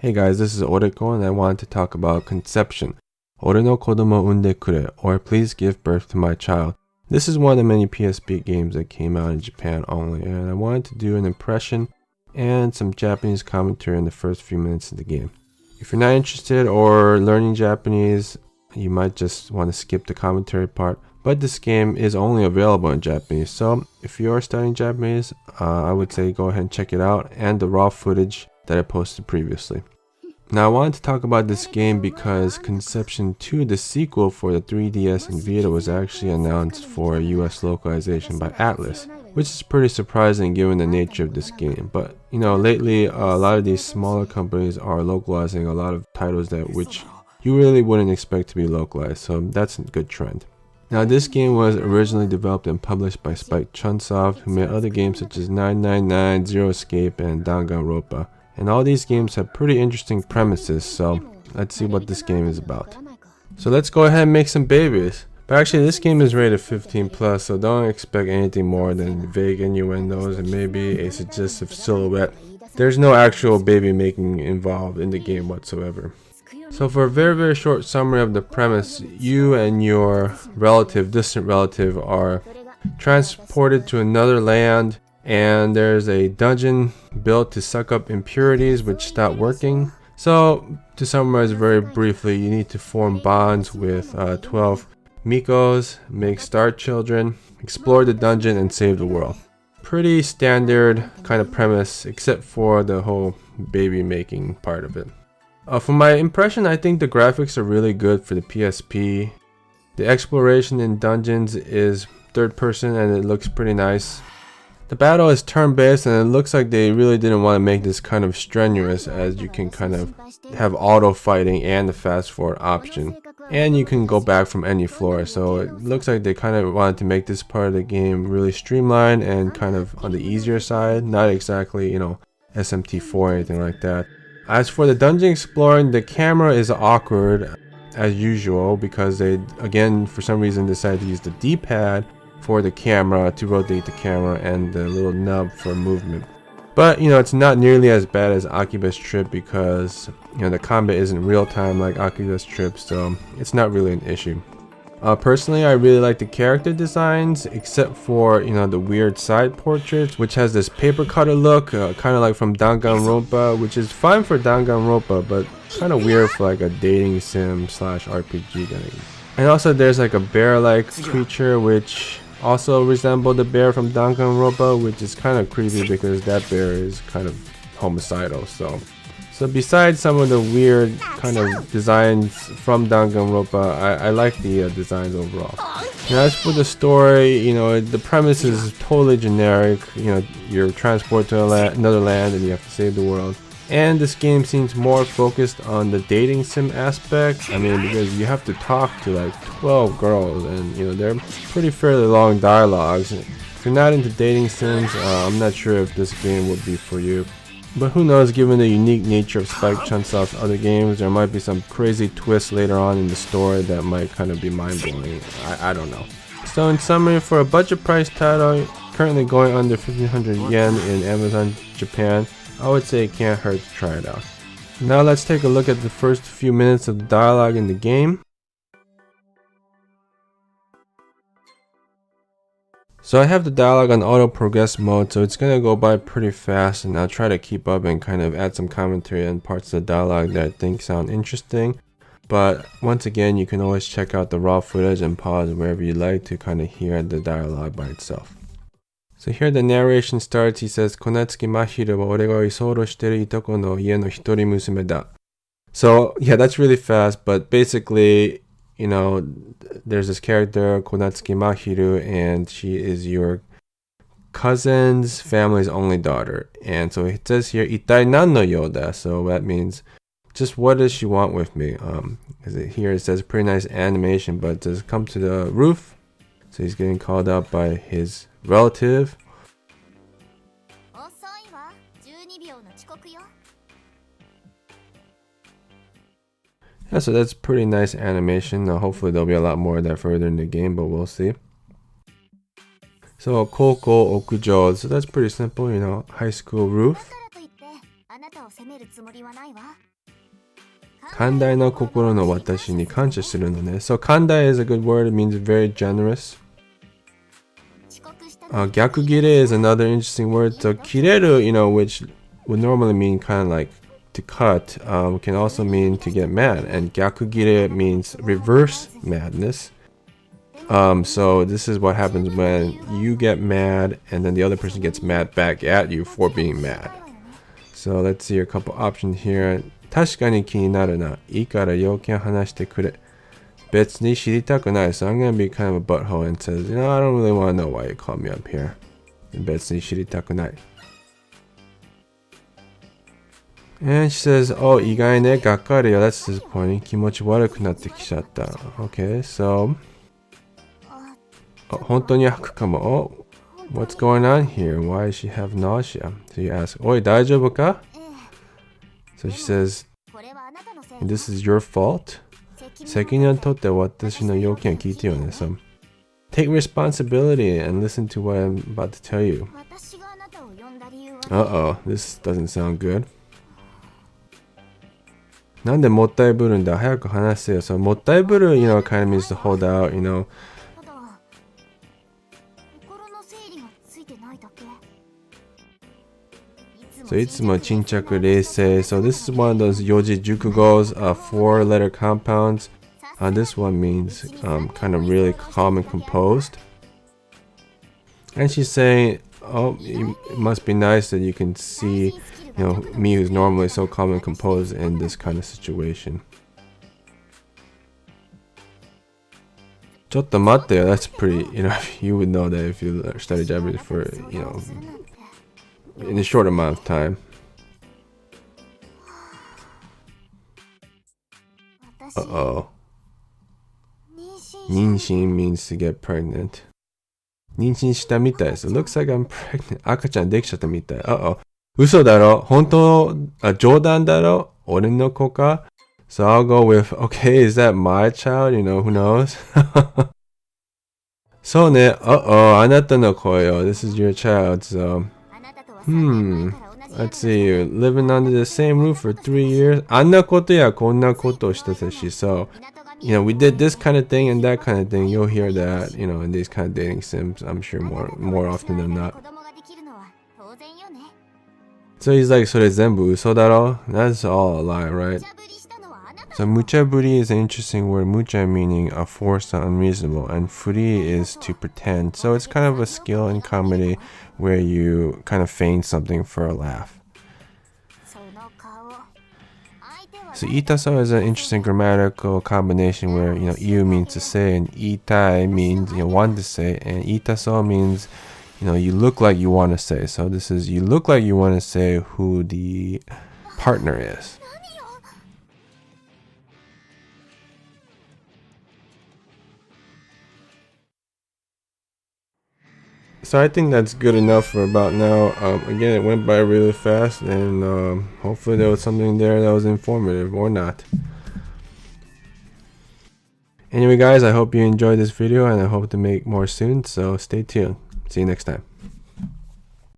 Hey guys, this is Oreko and I wanted to talk about conception. 俺の子供を産んでくれ, or please give birth to my child. This is one of the many PSP games that came out in Japan only, and I wanted to do an impression and some Japanese commentary in the first few minutes of the game. If you're not interested or learning Japanese, you might just want to skip the commentary part, but this game is only available in Japanese, so if you are studying Japanese, I would say go ahead and check it out and the raw footage that I posted previously. Now I wanted to talk about this game because Conception 2, the sequel for the 3DS and Vita, was actually announced for US localization by Atlas, which is pretty surprising given the nature of this game. But you know, lately a lot of these smaller companies are localizing a lot of titles which you really wouldn't expect to be localized, so that's a good trend. Now this game was originally developed and published by Spike Chunsoft, who made other games such as 999, Zero Escape, and Danganronpa. And all these games have pretty interesting premises, so let's see what this game is about. So let's go ahead and make some babies. But actually this game is rated 15 plus, so don't expect anything more than vague innuendos and maybe a suggestive silhouette. There's no actual baby making involved in the game whatsoever. So for a very short summary of the premise, you and your distant relative are transported to another land, and there's a dungeon built to suck up impurities which stop working. So to summarize very briefly, you need to form bonds with 12 Mikos, make star children, explore the dungeon, and save the world. Pretty standard kind of premise, except for the whole baby making part of it. From my impression, I think the graphics are really good for the PSP. The exploration in dungeons is third person and it looks pretty nice. The battle is turn-based and it looks like they really didn't want to make this kind of strenuous, as you can kind of have auto fighting and the fast forward option. And you can go back from any floor, so it looks like they kind of wanted to make this part of the game really streamlined and kind of on the easier side, not exactly, you know, SMT4 or anything like that. As for the dungeon exploring, the camera is awkward as usual because they, again, for some reason decided to use the D-pad for the camera to rotate the camera and the little nub for movement. But you know, it's not nearly as bad as Akiba's Trip because you know the combat isn't real time like Akiba's Trip, so it's not really an issue. Personally, I really like the character designs, except for you know the weird side portraits, which has this paper cutter look, kind of like from Danganronpa, which is fine for Danganronpa, but kind of weird for like a dating sim / RPG game. And also, there's like a bear-like creature which also resembled the bear from Danganronpa, which is kind of creepy because that bear is kind of homicidal. So besides some of the weird kind of designs from Danganronpa, I like the designs overall. And as for the story, you know, the premise is totally generic. You know, you're transported to another land and you have to save the world. And this game seems more focused on the dating sim aspect. I mean, because you have to talk to like 12 girls and you know they're pretty fairly long dialogues. If you're not into dating sims, I'm not sure if this game would be for you. But who knows, given the unique nature of Spike Chunsoft's other games, there might be some crazy twists later on in the story that might kind of be mind-blowing. I don't know. So in summary, for a budget price title, currently going under 1500 yen in Amazon Japan, I would say it can't hurt to try it out. Now let's take a look at the first few minutes of the dialogue in the game. So I have the dialogue on auto progress mode, so it's gonna go by pretty fast, and I'll try to keep up and kind of add some commentary on parts of the dialogue that I think sound interesting. But once again, you can always check out the raw footage and pause wherever you like to kind of hear the dialogue by itself. So here the narration starts. He says, 小夏木真昼は俺が居候してるいとこの家の一人娘だ. So yeah, that's really fast, but basically, you know, there's this character, Konatsuki Mahiru, and she is your cousin's family's only daughter. And so it says here, 一体何の用だ? So that means, just what does she want with me? Here it says pretty nice animation, but does it come to the roof? So he's getting called out by his relative. Yeah, so that's pretty nice animation. Hopefully there'll be a lot more of that further in the game, but we'll see. So Koko Okujo, so that's pretty simple, you know, high school roof. 寛大な心の私に感謝するのね。So 寛大 is a good word. It means very generous. 逆切れ is another interesting word. So 切れる, which would normally mean kind of like to cut, can also mean to get mad. And 逆切れ means reverse madness. So this is what happens when you get mad and then the other person gets mad back at you for being mad. So let's see a couple options here. 確かに気になるな。いいから要件話してくれ。別に知りたくない。So I'm gonna be kind of a butthole and says, I don't really want to know why you called me up here. 別に知りたくない。And she says, oh, 意外ね。がっかりよ。That's disappointing. 気持ち悪くなってきちゃった。Okay, so... 本当に悪かも。Oh, what's going on here? Why does she have nausea? So you ask, おい、大丈夫か? So she says, this is your fault? 責任を取って私の要件を聞いてよね。So, take responsibility and listen to what I'm about to tell you. Uh-oh, this doesn't sound good. なんでもったいぶるんだ早く話せよ。So, もったいぶる, kind of means to hold out, So いつも沈着冷静. So this is one of those yoji jukugos, 4-letter compounds. This one means kind of really calm and composed. And she's saying, oh, it must be nice that you can see, me who's normally so calm and composed in this kind of situation. ちょっと待ってよ. That's pretty, you would know that if you study Japanese for, in a short amount of time. Uh-oh. 妊娠 means to get pregnant. 妊娠したみたい. So it looks like I'm pregnant. 赤ちゃんできちゃったみたい. Uh-oh. 嘘だろ本当冗談だろ俺の子か So I'll go with, okay, is that my child? Who knows? そうね. Uh-oh. あなたの子よ. This is your child, so... Let's see, you're living under the same roof for 3 years. あんなことやこんなことをしてたし. So, we did this kind of thing and that kind of thing. You'll hear that, in these kind of dating sims, I'm sure more often than not. So he's like, それ全部嘘だろ? That's all a lie, right? So muchaburi is an interesting word. Mucha meaning forced or unreasonable, and furi is to pretend. So it's kind of a skill in comedy where you kind of feign something for a laugh. So itaso is an interesting grammatical combination where you means to say and itai means want to say, and itaso means you look like you want to say. So this is you look like you want to say who the partner is. So I think that's good enough for about now. Again, it went by really fast, and hopefully there was something there that was informative or not. Anyway guys, I hope you enjoyed this video and I hope to make more soon, so stay tuned. See you next time.